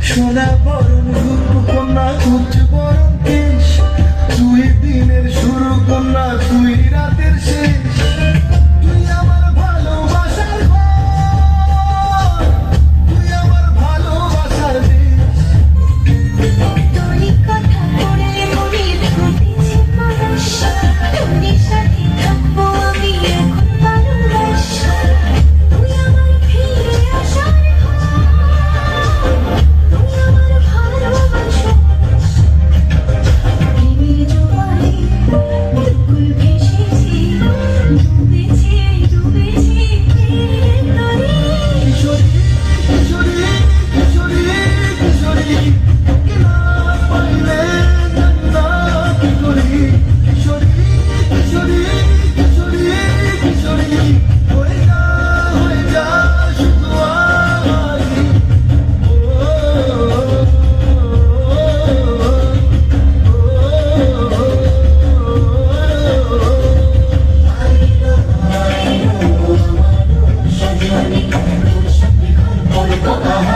সোনা বরণ রূপকন্যা উজ্জ্বল কেশ, তুই দিনের শুরু কন্যা, তুই রাতের শেষ। তুই আমার ভালোবাসার ঘর, তুই আমার ভালোবাসার দেশ। তোরই কথা পড়লে মনে ফুটেছে পরশ, তোরই সাথে থাকবো আমি এখন ভালোবাসা। তুই আমার ফিরে আসার Oh,